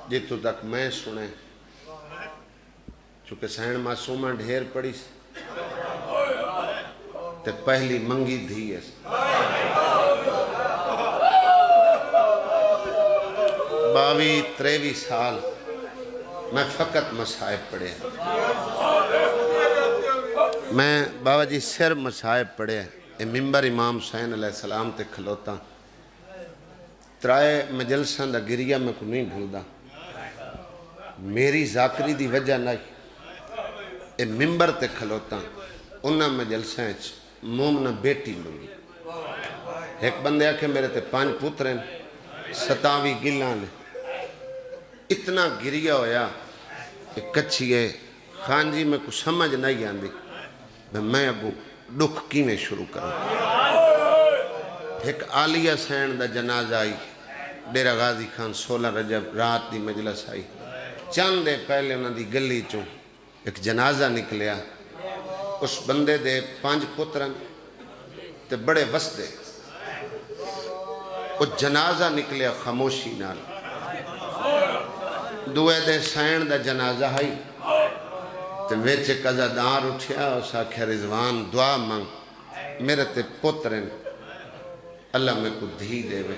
جتوں تک میں سنے چونکہ سین معصومہ ڈھیر پڑی تے پہلی منگی دھی ہے 22-23 سال میں فقط مصائب پڑھے میں بابا جی سر مصائب پڑھے اے ممبر امام حسین علیہ السلام تے کھلوتا ترائے مجلساں دا گریہ میں کو نہیں بھولدا میری ذاکری دی وجہ نہیں اے ممبر تے کھلوتا انہاں مجلساں مومنہ بیٹی منگی ایک بندے آکے میرے تے 5 پتریں 27 گلان نے اتنا گریہ ہویا کہ کچھی ہے خان جی میں کو سمجھ نہیں آندی میں ابو دکھ کی میں شروع کروں ایک عالیہ سین دا جنازہ آئی ڈیرہ غازی خان 16 رجب رات دی مجلس آئی چند دے پہلے انہوں دی گلی چوں ایک جنازہ نکلیا اس بندے دے 5 پترن تے بڑے وسدے وہ جنازہ نکلیا خاموشی نال دوے دے سین دا جنازہ آئی تے ویچے قضادار اٹھیا اس آکھیا رضوان دعا مانگ میرے تے پترن اللہ میں کو دھی دے وے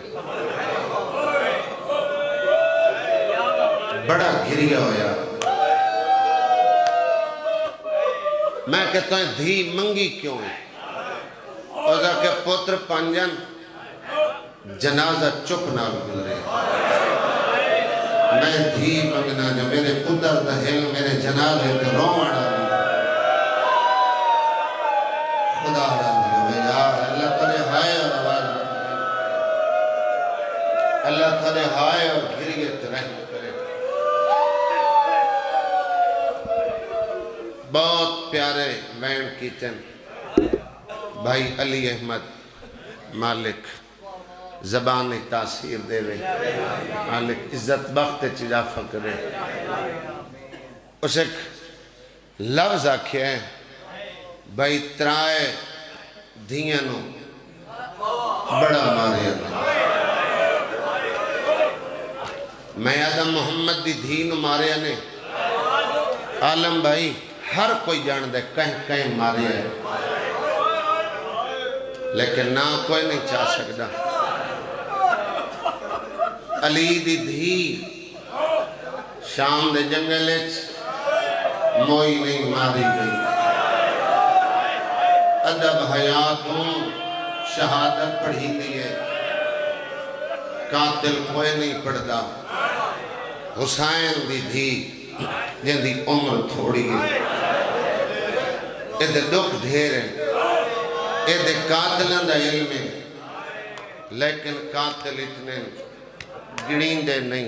بڑا گریہ ہویا میں کہتا ہوں دھی منگی کیوں ہے اور کہ پتر پانجن جنازہ چپ نال گزرے میں دھی منگنا جو میرے پتر دا ہل میرے جنازے تے رومانا خدا راضی ہوئے یار اللہ تعالی ہائے اور آواز اللہ تعالی ہائے اور گریت رحم کرے بہت پیارے وین کیچن بھائی علی احمد مالک زبان تاثیر دے وے مالک عزت بخت چجافہ کرے اس ایک لفظ آکھے ہیں بھائی ترائے دھیانوں بڑا مارے اللہ میں آدم محمد دی دھینوں مارے نے عالم بھائی ہر کوئی جان دے کہیں کہیں مارے ہیں لیکن نہ کوئی نہیں چاہ سکتا علی دی دھی شام دے جنگلے موئی نہیں ماری گئی ادب حیاتوں شہادت پڑھی دیئے قاتل کوئی نہیں پڑھدا حسین دی دھی جن دی عمر تھوڑی ہے ایدے دکھ ڈھیر ہیں ایدے قاتلان دا علم ہے لیکن قاتل اتنے گڑین دے نہیں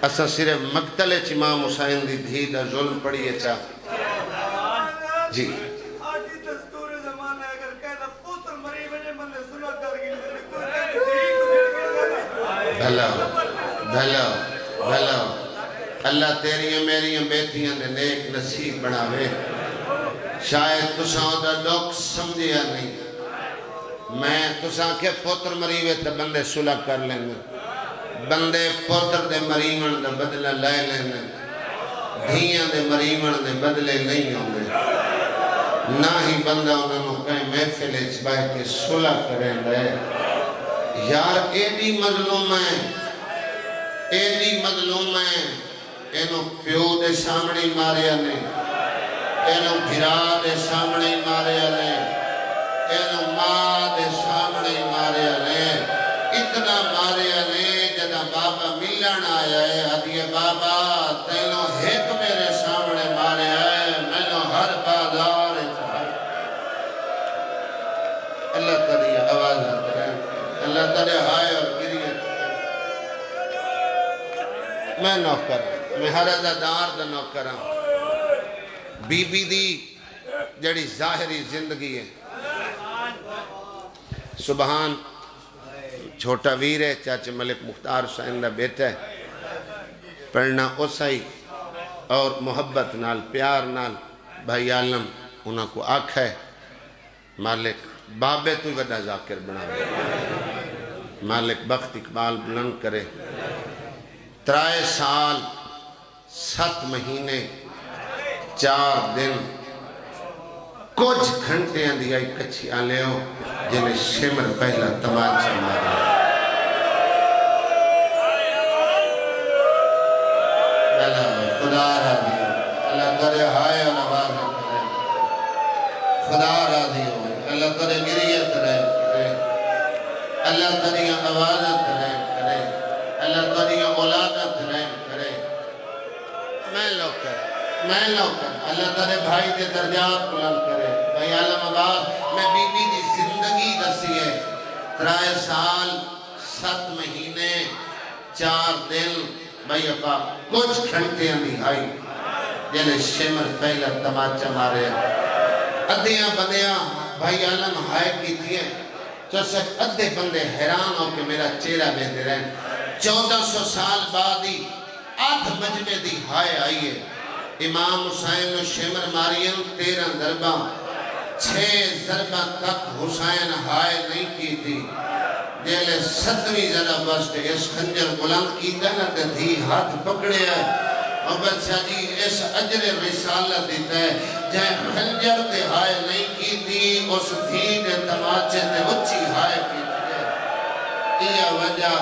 اسا صرف مقتل امام حسین دی دھی دا ظلم پڑھیے چاہ جی آجی دستور زمان ہے اگر کہنا پوتر مری بجے مندے سنا کر گئی بھلا بھلا بھلا اللہ تیریاں میریاں بیٹیاں نے نیک نصیب بناوے شاید تساں دا دکھ سمجھیا نہیں میں تساں کے پتر مریوے تا بندے صلح کر لینے بندے پتر دے مریون دے بدلہ لے لینے دھیاں دے مریون دے بدلے نہیں ہوں گے نہ ہی بندہ انہوں کہیں محفل اچبائے کے صلح کریں دے یار ایڈی مظلوم ہے ایڈی مظلوم ہے اینو پیو دے سامنے ماریا نے اینو بھرا دے سامنے ماریا نے اینو ماں دے سامنے ماریا نے اتنا ماریا نے جدا بابا ملن آیا ہے حدیع بابا تینو ایک میرے سامنے ماریا ہے میں ہر بازار چاہے اللہ تعالی آواز آتا ہے اللہ تعالی ہائے اور گریت میں نوکر میں ہر عزادار دا نوکر ہوں بی بی دی جڑی ظاہری زندگی ہے سبحان چھوٹا ویر ہے چاچے ملک مختار حسین دا بیٹا ہے پڑھنا اسائی اور محبت نال پیار نال بھائی عالم انہاں کو آکھ ہے مالک بابے تو وڈا ذاکر بنا مالک بخت اقبال بلند کرے 3 سال 7 مہینے 4 دن کچھ گھنٹے دی آئی کچھی آلے ہو جنہیں شمر پہلا تماچا مارا خدا راضی ہو اللہ ترے ہائے اور آواز کرے خدا راضی ہو اللہ ترے گریت رہے کرے اللہ ترے آوازت رہے کرے اللہ ترے اولادت رہے کرے میں لوکر اللہ ترے بھائی دے درجات بلند کرے بھائی عالم آباد میں بی بی دی زندگی دسی ہے 3 سال 7 مہینے 4 دن بھائی اپا کچھ گھنٹے نہیں آئی جنہیں شمر پہلا تماچا مارے ادھیاں بندیاں بھائی عالم ہائے کی تھی ہیں تو سب ادھے بندے حیران ہو کہ میرا چہرہ بہتے رہے 1400 سال بعد ہی آدھ مجمع دی ہائے آئی ہے امام حسین نے شمر مارین 13 ضربہ 6 ضربہ تک حسین ہائے نہیں کی تھی جیلے 7ویں ضرب بستے اس خنجر بلند کی نا دھی ہاتھ پکڑے ہے اور بچہ جی اس اجر رسالت دیتا ہے جائے خنجر تے ہائے نہیں کی تھی اس دھی نے تماچے تے اچھی ہائے کی تھی یہ وجہ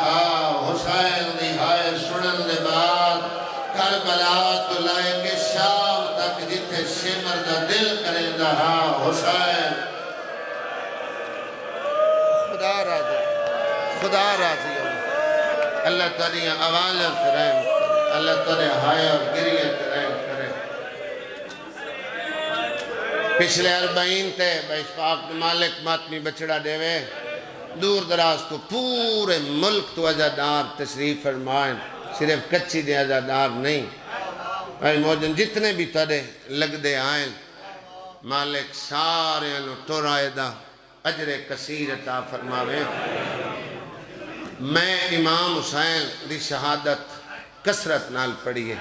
حسین دی ہائے سنن دے بعد کربلا تو لائے کے شام تک جتے شمر دا دل کریں دا حسین خدا راضی ہو اللہ تعالی آوازت رحم کرے اللہ تعالی ہائے اور گریت رحم کرے پچھلے 40 تے باشفاق مالک ماتمی بچڑا دیوے دور دراز تو پورے ملک تو عزادار تشریف فرمائیں صرف کچھی دے عزادار نہیں بھائی موجن جتنے بھی تڑے لگ دے آئیں مالک سارے انہوں ٹور آئے دا اجر کثیر عطا فرماوے میں امام حسین دی شہادت کثرت نال پڑھی ہے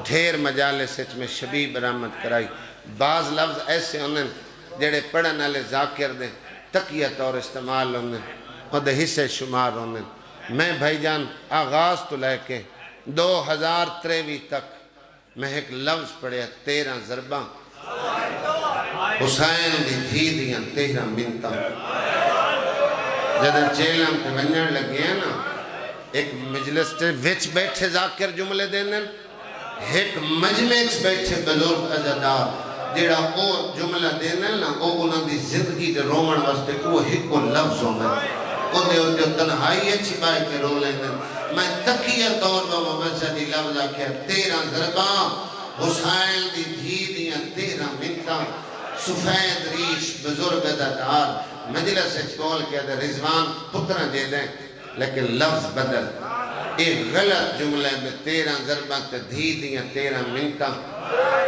ڈھیر مجالس میں شبیب برآمد کرائی بعض لفظ ایسے انہیں جڑے پڑھن والے ذاکر دے تقیت اور استعمال انہیں خود حصے شمار انہیں میں بھائی جان آغاز تو لے کے 2023 تک میں ایک لفظ پڑھیا 13 ضرباں حسین دی تھی دیاں 13 منتاں جدن چیلم تے ونجن لگے ہیں نا ایک مجلس تے وچ بیٹھے ذاکر جملے دینن ایک مجمع بیٹھے بزرگ عزادار جیڑا او جملہ دینن نا او انہوں دی زندگی دے رومن واسطے وہ ایک کو لفظ ہونا او دے تنہائی اچھی بائی کے رو لیندن میں تقیہ طور پر مبسہ دی لفظ آکھیا 13 ضرباں حسین دی دھی دیاں 13 منتاں سفید ریش بزرگ عزادار مجلس اچھول کیا دے رضوان پترہ دے دیں لیکن لفظ بدل ایک غلط جملے میں 13 ضرباں تے دھی دیاں 13 منتاں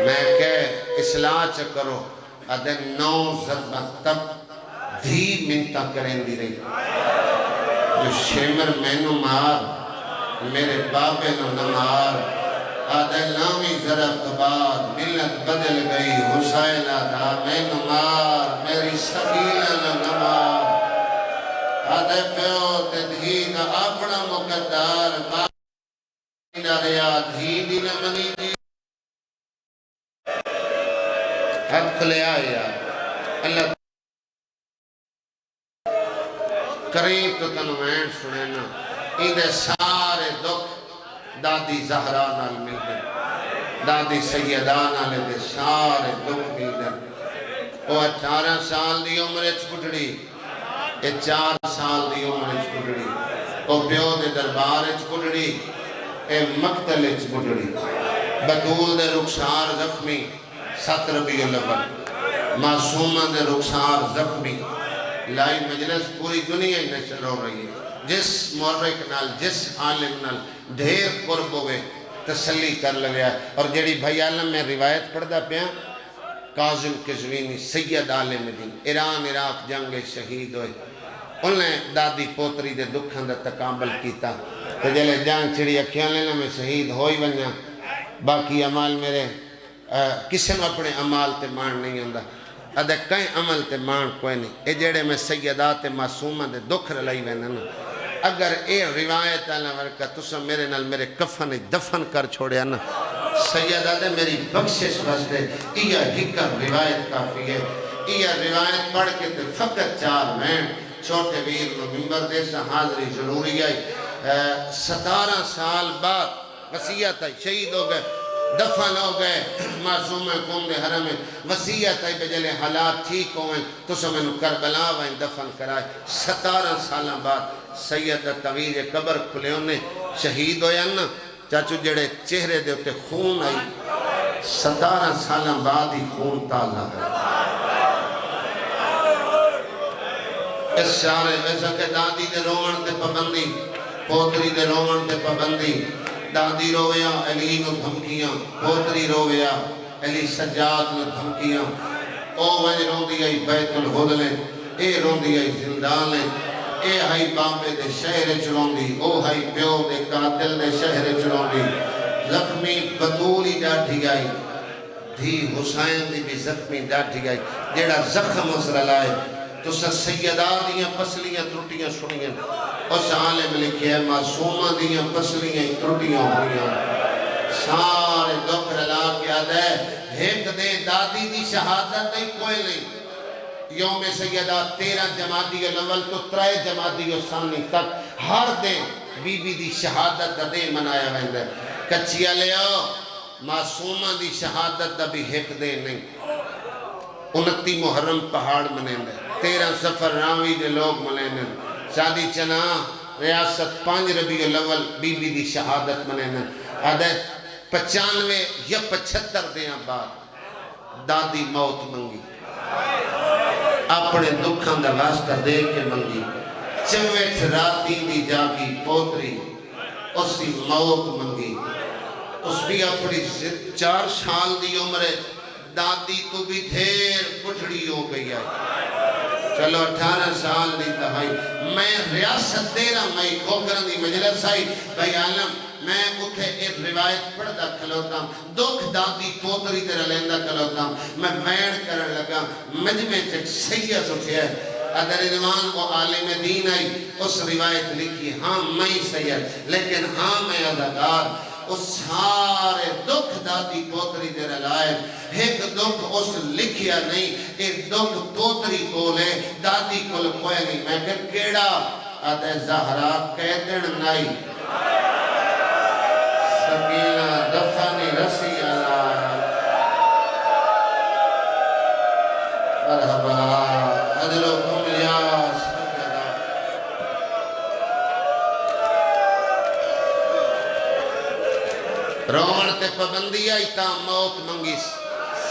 میں کہے اصلاح چکرو ادھے 9 ضرباں تک دھی منتاں کریں دی رہی جو شمر میں نو مار میرے باپے نو نمار آدھے 9ویں ضرب تو بعد ملت بدل گئی حسین آدھا میں نو مار میری سکینہ نو نمار آدھے پیو تے دھی دا اپنا مقدار مار ریا دھی دی نمانی دی حد کھلے آیا اللہ کریں تو تنوین سنینا اندھے سارے دکھ دادی زہرا نال مل گئے دادی سیدہ نال دے سارے دکھ مل گئے وہ 18 سال دی عمر اچھ پٹڑی 4 سال دی عمر اچھ پٹڑی وہ پیو دے دربار اچھ پٹڑی مقتل اچھ پٹڑی بطول دے رخسار زخمی 7 ربیع الاول معصومہ دے رخسار زخمی لائی مجلس پوری دنیا ہی نشر ہو رہی ہے جس مورک نال جس عالم نال ڈھیر قرب ہوئے تسلی کر لگیا اور جیڑی بھائی عالم میں روایت پڑھدا پیا کاظم قزوینی سید عالم دین ایران عراق جنگ شہید ہوئے انہیں دادی پوتری دے دکھن دا تکامل کیتا تو جلے جان چڑی اکھیاں لینا میں شہید ہوئی ونیا باقی عمال میرے کسی میں اپنے عمال تے مان نہیں ہوندہ ادھے کئی عمل تے مان کوئی نہیں اے جیڑے میں سیدات معصومہ دے دکھ رلائی وینا نا اگر اے روایت کا تسا میرے نال میرے کفن دفن کر چھوڑیا نا سیدہ دے میری بخشش واسطے یہ حکم روایت کافی ہے یہ روایت پڑھ کے تے فقط 4 مہینے چھوٹے ویر نو ممبر دے سے حاضری ضروری آئی 17 سال بعد وصیت آئی شہید ہو گئے دفن ہو گئے معصوم قوم دے حرم میں وصیت آئی بجلے حالات ٹھیک ہوئے تو سو میں کربلا وائیں دفن کرائے 17 سالہ بعد سیدہ طویل قبر کھلے انہیں شہید ہویا نا چاچو جڑے چہرے دے ہوتے خون آئی 17 سالہ بعد ہی خون تازہ ہے اس شارے ویسا کہ دادی دے رومن تے پابندی پوتری دے رومن تے پابندی دادی رویا علی نو دھمکیاں پوتری رویا علی سجاد نو دھمکیاں او وجہ رو دی آئی بیت الحدلے اے رو دی آئی زندانے اے ہائی بابے دے شہر چلون دی او ہائی پیو دے قاتل دے شہر چلون دی زخمی بطولی ڈاٹھی آئی دھی حسین دی بھی زخمی ڈاٹھی آئی جیڑا زخم اسرہ لائے تو سیدہ دیاں پسلیاں ترٹیاں سنیاں اس عالم لکھے ہے معصومہ دیاں پسلیاں ترٹیاں ہوئیاں سارے دکھ رلا کے آدھے ایک دے دادی دی شہادت نہیں کوئی نہیں یوم سیدہ 13 جمادی الاول تو 3 جمادی ثانی تک ہر دن بی بی دی شہادت دا دے منایا ویندے کچھیا لے آؤ معصومہ دی شہادت دا بھی ایک دے نہیں 29 محرم پہاڑ منیندے 13 سفر راوی دے لوگ منیندے شادی چنا ریاست 5 ربیع الاول بی بی دی شہادت منیندے آدھے 95 یا 75 دیاں بعد دادی موت منگی اپنے دکھاں دا واسطہ دے کے منگی چویٹھ راتی دی جاگی پوتری اس دی موت منگی اس بھی اپنی 4 سال دی عمرے دادی تو بھی دھیر پٹھڑی ہو گئی ہے چلو 18 سال دی تہائی میں ریاست دے رہا میں کھوکران دی مجلس آئی بھائی عالم میں اتھے ایک روایت پڑھتا کھلوتا ہوں دکھ دادی پوتری تیرا لیندہ کھلوتا ہوں میں وین کرن لگا مجمع چک سید اٹھے ہے ادھر ادوان کو عالم دین آئی اس روایت لکھی ہاں میں سید لیکن ہاں میں ادھار اس سارے دکھ دادی پوتری دے رلائے ایک دکھ اس لکھیا نہیں ایک دکھ پوتری کو لے دادی کو لکھوئے نہیں میں کہ کیڑا آدھے زہرا قیدن نائی سکینہ دفنی رسی اللہ مرحبا عدلو کم یاس رومن تے پابندی آئی تا موت منگی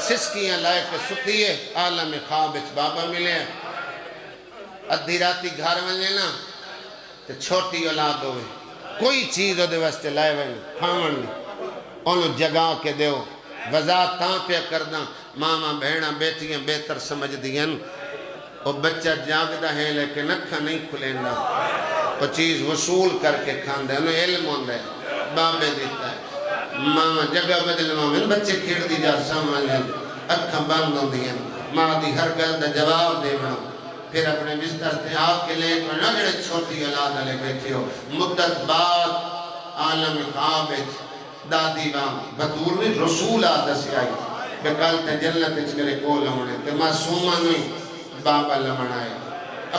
سسکیاں لائے کے سکیے عالم خواب اچ بابا ملے ہیں ادھی راتی گھر ونجے نا تے چھوٹی اولاد ہوئے کوئی چیز ہو دے واسطے لائے ونجے کھامن لی انہوں جگہ کے دیو وضاحت تاں پہ کردہ ماما بہنہ بیٹیاں بہتر سمجھ دیں وہ بچہ جاگدہ ہے لیکن اکھا نہیں کھلیندا وہ چیز وصول کر کے کھان دے انہوں علم ہوں دے بابے دیتا ہے ماما جگہ بدل ماما بچے کھیڑ دی جا سامان لیں اکھا بند ہوں دیں ماں دی ہر گل دا جواب دے بنا پھر اپنے بستر تے آگ کے لے کرنا جڑے چھوٹی اولاد علیہ بیٹھے ہو مدت بعد عالم خوابت دادی بام بطور میں رسول آدھا سے آئی کہ کل تے جنت اچھ میرے کو لمنے تے معصومہ نہیں بابا لمن آئے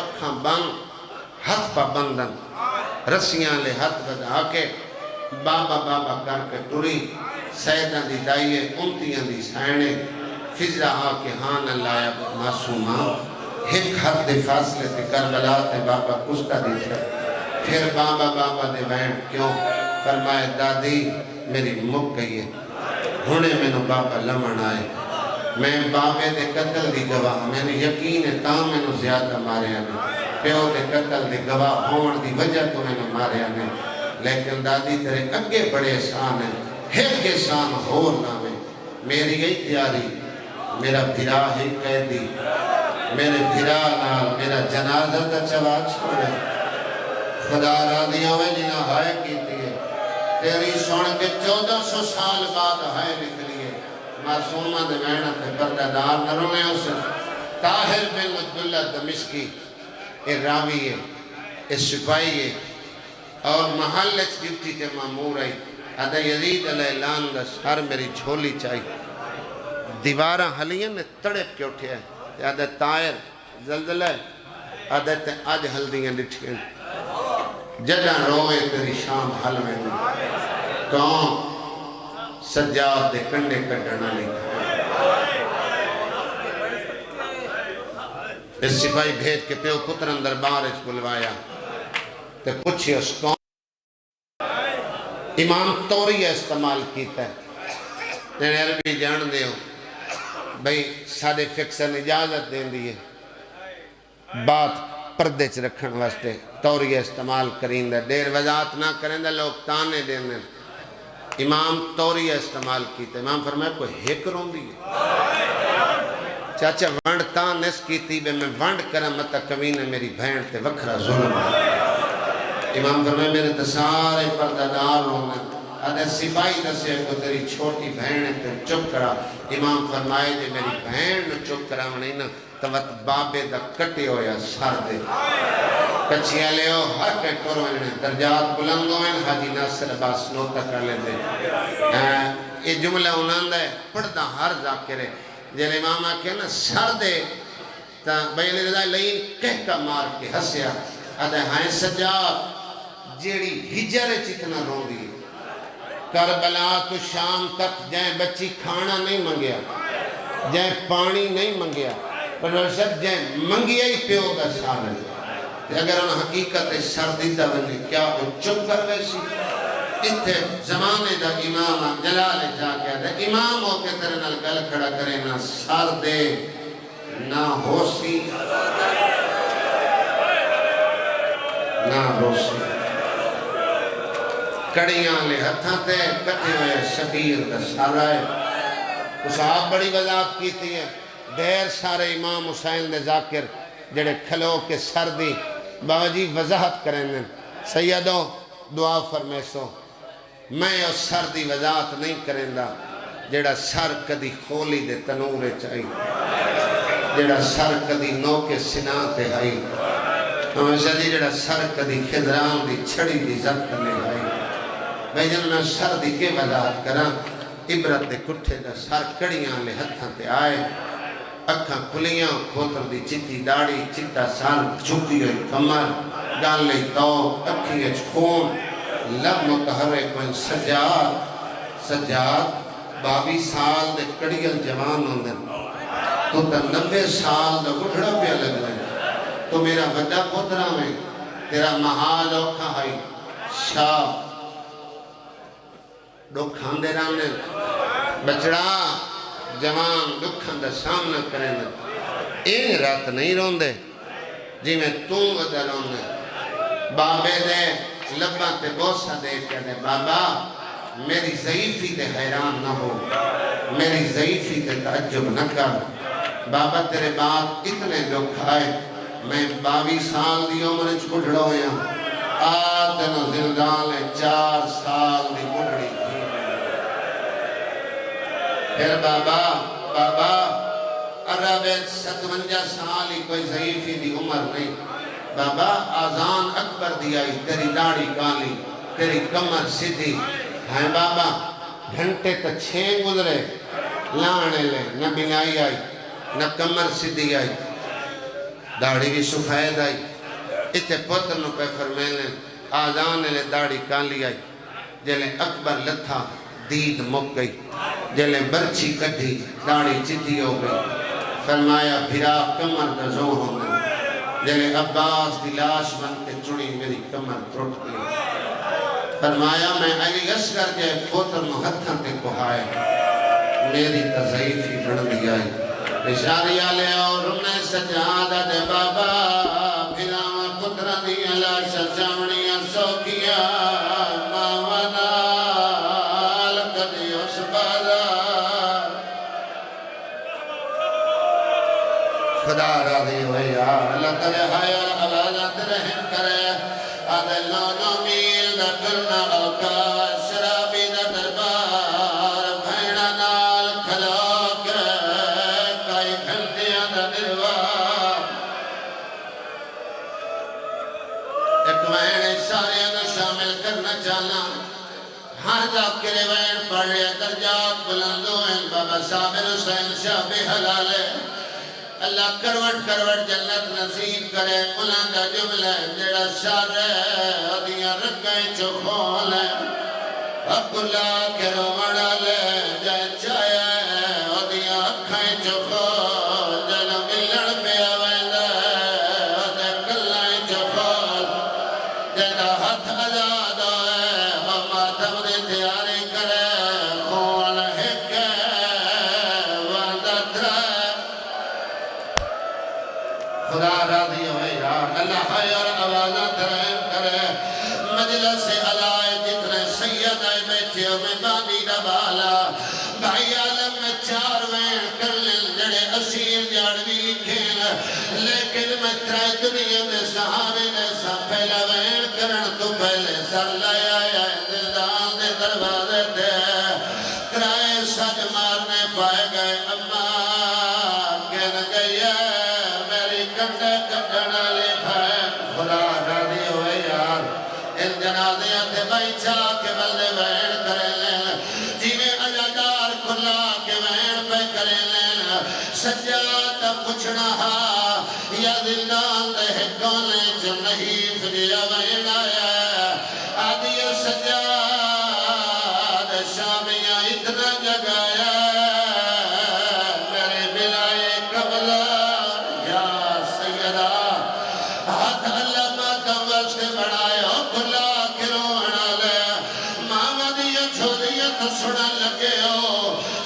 اکھاں بند ہاتھ پا بندن رسیاں لے ہاتھ بدا کے بابا بابا کر کے ٹوری سیدہ دی دائیے امتیاں دی سائنے فضرہ کے ہاں اللہ معصومہ ایک حد دے فاصلے تے کربلا تے بابا کشتا دی تھے پھر بابا بابا دے وین کیوں فرمائے دادی میری مک گئی ہے ہونے میں نو بابا لمن آئے میں بابے دے قتل دی گواہ میں نے یقین ہے تاں میں نو زیادہ مارے آنے پیو دے قتل دی گواہ ہون دی وجہ تو میں نو مارے آنے لیکن دادی تیرے اگے بڑے احسان ہیں ایک احسان ہو نہ میں میری گئی تیاری میرا بھرا ہی قیدی میرے بھرا نال میرا جنازہ تا چوا چھوڑے خدا راضی ہوئے جنہ ہائے کیتی ہے تیری سن کے 1400 سال بعد ہائے نکلی ہے معصومہ دے محنت ہے پردہ دار نہ رونے اسے طاہر بن عبداللہ دمشقی ایک راوی ہے ایک سپاہی ہے اور محل ڈیوٹی تے مامور آئی آدھا یزید علیہ السلام دا سر میری جھولی چاہی دیواراں ہلیاں نے تڑپ کے اٹھے ہے آدھا طائر زلزلہ ہے آدھا تے آج ہلدیاں ڈٹھیں جگہ روئے تیری شام حل میں کون سجاد دے کنڈے کڈنا نہیں اس سپاہی بھیج کے پیو پتر اندر بارش بلوایا تے پوچھے اس کون امام توریہ استعمال کیتا ہے جنہیں عربی جان دے ہو بھئی ساڑھے فکسن اجازت دیں دیئے بات پردے چ رکھن واسطے توریہ استعمال کریں دے دیر وضاحت نہ کریں دے لوگ تانے دیں دے امام توریہ استعمال کیتا ہے امام فرمایا کوئی ہک رون دیئے چاچا ونڈ تان اس کیتی بے میں ونڈ کرم مطا کمین میری بھین تے وکھرا ظلم ہے امام فرمائے میرے تسارے پردادار ہونے آدھے سپاہی دسے کو تیری چھوٹی بہن تے چپ کرا امام فرمائے جے میری بہن چپ کرا منی نا توت بابے دا کٹے ہویا سار دے کچھیاں لے ہو ہر کے ٹورو انہیں درجات بلند ہوئے حاجی ناصر عباس نوتا کر لے دے یہ جملہ انہاں ہے پڑھتا ہر ذاکرے جیل امام آکے نا سار دے تا بیلی رضا لئین کہہ کا مار کے ہسیا آدھے ہائیں سجاد جیڑی ہجر چتنا رو دی کربلا تو شام تک جائیں بچی کھانا نہیں منگیا جائیں پانی نہیں منگیا پر رشد جائیں منگیا ہی پیو کا سال ہے اگر ان حقیقت سردیدہ بنے کیا وہ چپ کر ویسی اتھے زمانے دا امام جلال جا کے دے امام ہو کے تیرے نال گل کھڑا کرے نہ سردے نہ ہوسی نہ روسی کڑیاں لے ہتھاں تے کٹے ہوئے شبیر دا سارا ہے اس آپ بڑی وضاحت کیتی ہے دیر سارے امام حسین دے ذاکر جڑے کھلو کے سردی بابا جی وضاحت کریں دیں سیدو دعا فرمیسو میں اس سردی وضاحت نہیں کریں دا جڑا سر کدی خولی دے تنورے چاہی جڑا سر کدی نو کے سنان تے آئی ہمیشہ دی جڑا سر کدی خضران دی چھڑی دی زد لے آئی بھائی جن میں سر دی کے وضاحت کرا عبرت دے کٹھے دا سر کڑیاں لے ہتھاں تے آئے اکھاں کھلیاں کھوتر دی چٹی داڑی چٹا سر جھکی ہوئی کمر گال لئی تو اکھی اچ خون لب متحرے کوئی سجاد 22 سال دے کڑیل جوان ہوندن تو تا 90 سال دا گھڑا پیا لگ رہے تو میرا وڈا پترہ میں تیرا محال اوکھا ہائی شاہ دکھان دے رانے بچڑا جوان دکھان دے سامنا کریں دے این رات نہیں رون دے جی میں توں ودا رون دے بابے دے لباں تے بوسہ دے کیا دے بابا میری ضعیفی تے حیران نہ ہو میری ضعیفی تے تعجب نہ کر بابا تیرے بعد اتنے دکھ آئے میں 22 سال دی عمر اچھ بڑھڑا ہویا آدھنا زندان 4 سال دی بڑھڑی تھی پھر بابا عرب 57 سال ہی کوئی ضعیفی دی عمر نہیں بابا آزان اکبر دی آئی تیری داڑی کالی تیری کمر سیدھی ہیں بابا گھنٹے تا 6 گزرے لانے لے نہ بنائی آئی نہ کمر سیدھی آئی داڑی بھی سفید آئی اتھے پتر نو پہ فرمینے آزان لے داڑی کالی آئی جلے اکبر لتھا دید مک گئی جلے برچی کٹھی داڑی چٹی ہو گئی فرمایا بھرا کمر نزو ہوں گئی جلے عباس دی لاش بن کے چڑی میری کمر ٹوٹ گئی فرمایا میں علی اصغر کے پتر نو ہتھاں تے کوہائے میری تضعیفی بڑھ دی آئی اشاریہ لے اور انہیں سجادہ دے بابا بھرا پترہ دی علاش جامنیاں سوکیا ماونا لکدی اس بازار خدا راضی ہوئی اللہ تلے حیاء العبادت رحم کرے عدلانو میل دا کرنا اوکا شرابی دا دربار بھیڑا نال کھلوک کئی گھنٹیاں دا دروار ایک مہینے سارے نشان ذاکر وین پڑھے درجات بلندوں ہیں بابا صابر حسین شاہ بے حلال ہے اللہ کروٹ کروٹ جنت نصیب کرے ملان دا جملہ جڑا شاد ہے ادیاں رگائیں چو خول ہے اب اللہ کے رومڑا لے جائے چاہے ادیاں اکھائیں چو خول جنہ ملڑ پہ آویندہ ادھے کلائیں چو خول جنہ ہاتھ آزاد ہے ماتم دے تیاری کرے خون ہک وردہ ترائے خدا راضی ہوئے یار اللہ ہے اور آوازات رحم کرے مجلس علائے جتنے سید آئے بیٹھے میں بانی نبالا بھائی عالم میں چار وین کر لیں جڑے اسیر جاڑوی لکھیں لیکن میں ترائے دنیا میں سہارے نے سا پہلا وین کرن تو پہلے سر لائے آیا دلدان دے دروازے دے ترائے سج مارنے پائے گئے اماں کہنے گئی میری کنڈے کنڈنا لے پھائے خدا راضی ہوئے یار ان جنازیاں تھے بھائی چاہ کے بلدے وین کرے لیں جیویں عجادار کھلا کے وین پہ کرے لیں سجادہ پچھنا ہا یا زندان دے کونے جو نہیں فریا وین آیا آدھی سجاد شامیاں اتنا جگایا میرے بلائے قبلہ یا سیدہ ہاتھ اللہ ماتم وقت بڑھائے ہو کھلا کے روحنا لے ماما دیا چھوڑیا تو سڑا لگے ہو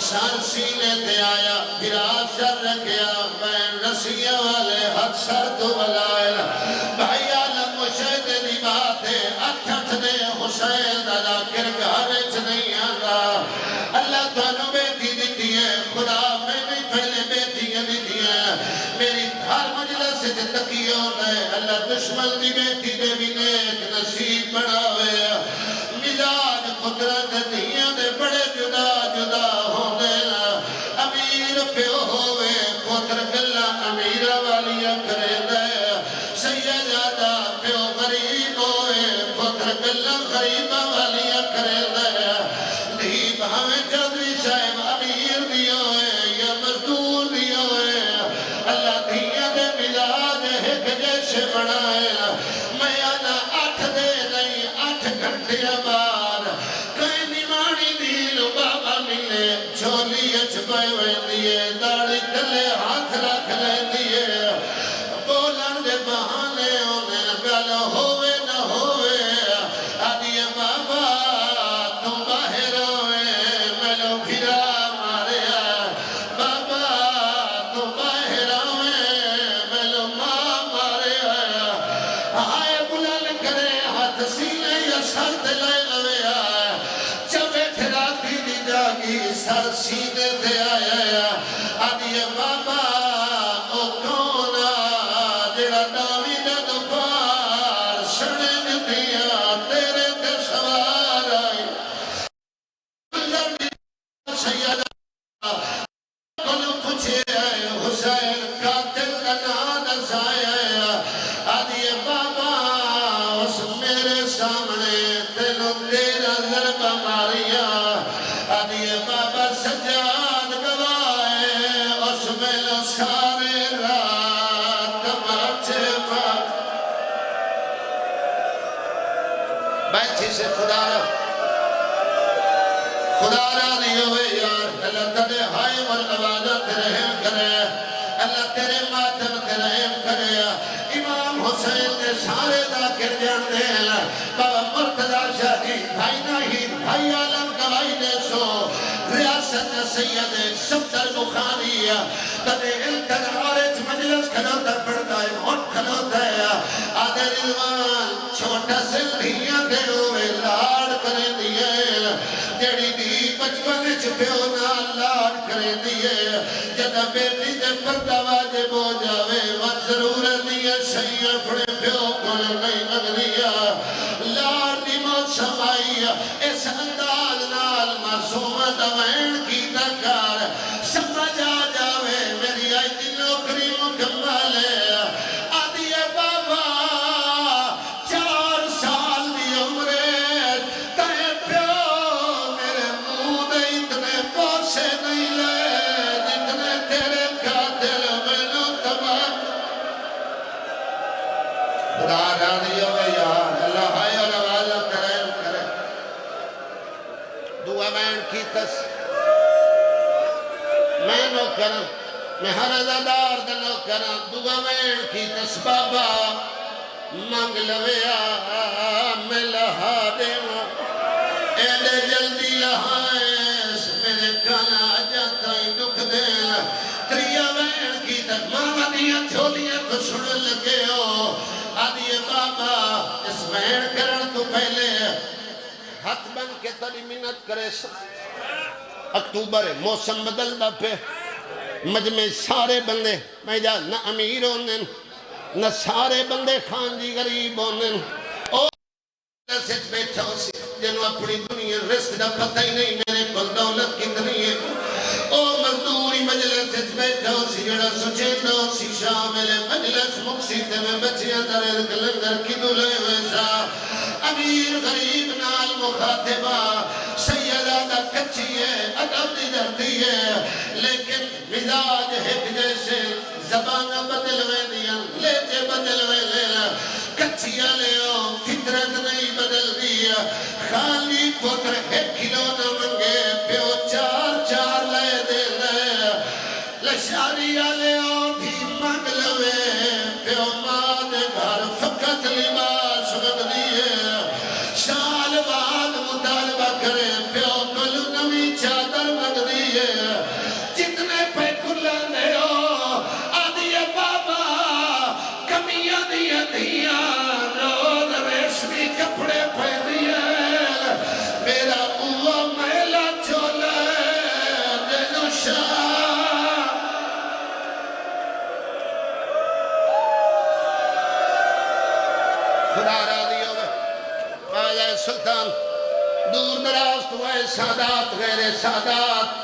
سار سینے تے آیا پھر آپ سر رکھیا بین نسیہ والے حد سر تو بلائے بھائی عالم مشہد دی بات ہے اٹھٹ دے حسین دادا کرگارج نہیں آگا اللہ تانو بیٹی دیتی ہے خدا میں بھی پہلے بیٹی دیتی ہے میری ہر مجلس سے تکیوں دے اللہ دشمن دی بیٹی دے بھی نیک نصیب بڑھاوے مزاج قدرت دیاں دے بڑے جدا جدا ہوں دے امیر پیو ہوئے پتر گلہ امیرہ والی اکرے دے سیدہ پیو غریب ہوئے پتر گلہ غریبہ والی اکرے دے دیب ہمیں چودری صاحب امیر بھی ہوئے یا مزدور بھی ہوئے اللہ دیاں دے مزاج ایک جیسے بڑھائے میں آنا 8 دے نہیں 8 گھنٹے بعد کئی نیمانی دیل بابا ملے چھولی اچھپائے ہوئے دیئے داڑی تلے ہاتھ رکھ لے دیئے بولن دے بہانے ہونے گل ہوئے نہ ہوئے آدھیا بابا تم باہر ہوئے ملو پھرا مارے بابا تم باہر ہوئے ملو ماں مارے آئے بلن کرے ہاتھ سینے یا سر دلائے لوے چبے ٹھراتی دی جاگی سر سینے تے آیا آدھیا بابا او کونا جڑا داوی دا دوپار سنے ندیاں تیرے تے سوار آئی سیدہ کلو پچھے آئے حسین قاتل کا نادس آیا آدھیا بابا اس میرے سامنے تینوں تیرا ضربہ ماریا آدھیا بابا سجاد گوائے اس میں سارے رات ماچے مار بیٹھی سے خدا راضی ہوئے یار اللہ تیرے ہائے والعبادت رحم کرے اللہ تیرے ماتم تے رحم کرے امام حسین نے سارے ذاکر جان دے بابا مرتضی شاہ جی بھائی ناہید بھائی عالم گواہی دے سو ریاست سید صفدر بخاری تدے التنارج مجلس کھلوتا پڑھتا ہے مہت کھلوتا ہے آدھے رضوان چھوٹا سلھیاں دے ہوئے لاڑ کرے دیئے جڑی دی بچپن چھپیو نا لاڑ کرے دیئے جدہ بیٹی دے پردہ واجب ہو جاوے وقت ضرور دیئے سیاں پڑے پیو کل نہیں مگلیا لاڑ دی موت سمائی اس انداز نال معصوم دوین کی دکار سمجھ آ جاوے میری آئی دی نوکری مکمل ہے آدھی بابا 4 سال دی عمرے تے پیو دعا وین کی تس میں نو کرم میں ہر ازادار دنو کرم دعا وین کی تس بابا مانگ لویا میں لہا دیواں ایڈے جلدی لہائیس میرے کانا جاتا ہی دکھ دین تریا وین کی تک ماما دیا جھولیاں تو سن لگے ہو آدھیے بابا اس وین کرن تو پہلے ہاتھ بن کے تری منت کرے اکتوبر موسم بدل دا پہ مجمع سارے بندے میں جا نہ امیر ہونے نہ سارے بندے خان جی غریب ہونے او سچ بیٹھا ہو سی جنہوں اپنی دنیا رزق دا پتہ ہی نہیں میرے کل دولت کتنی ہے او مزدوری مجلس سچ بیٹھا ہو سی جڑا سچیتا ہو سی شامل مجلس مقصد میں بچیاں در کلندر کی دولے ویسا امیر غریب نال مخاطبہ سیدہ دا کچھی ہے ادب دی درتی ہے لیکن مزاج ایک جیسے زبانہ بدل وے دیا لیجے بدل وے لینا کچھی آلے ہو فطرت نہیں بدل دیا خالی پتر ایک کلو نہ منگے پیو چار چار لے دے لے لشاری آلے ہو بھی مانگ لوے پیو ماں دے گھر فقط لباس رکھ دیئے سال بعد مطالبہ کرے پیو کلو نوی چادر رکھ دیئے جتنے پہ کھلانے ہو آدھیے بابا کمیاں دیا دیا روز ریشمی کپڑے پہ دیئے میرا اوہ میلا چولے دینو شاہ خدا راضی ہوگا آجائے سلطان دور دراز تو اے سادات غیر سادات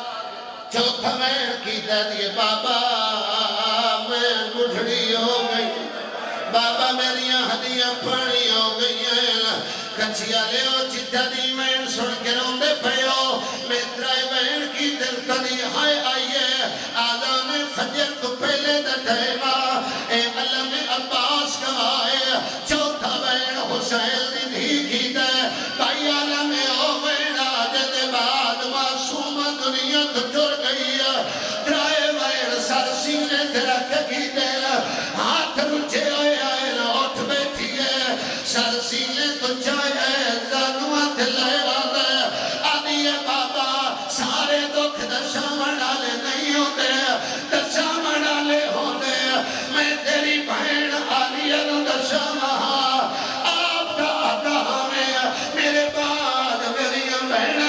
چوتھا میں کی دیئے بابا میں گھڑی ہو گئی بابا میریاں ہدیاں پانی ہو گئی ہیں کچھیا لے ہو چٹھا دی میں سن کے روندے پہو میں ترائی بہن کی دل تنی ہائے آئیے آدھان فجر تو پہلے دٹھائیما اے علم عباس کا آئے چوتھا بہن حسین دی بھی کی دے بھائی عالم او بہن آجد بعد معصوم دنیا تو جڑ گئی ترائی بہن سر سینے درک کی دے ہاتھ رجھے ہوئے آئے نہ اٹھ بیٹھی ہے سر سینے تو چاہے زانوات لائے آدھے آدھیے بابا سارے دکھ دشامن آلے نہیں ہوتے دشامن آلے ہوتے میں تیری بہن آلیہ نو دشامہا آپ کا آدھا ہمیں میرے بعد میری بہن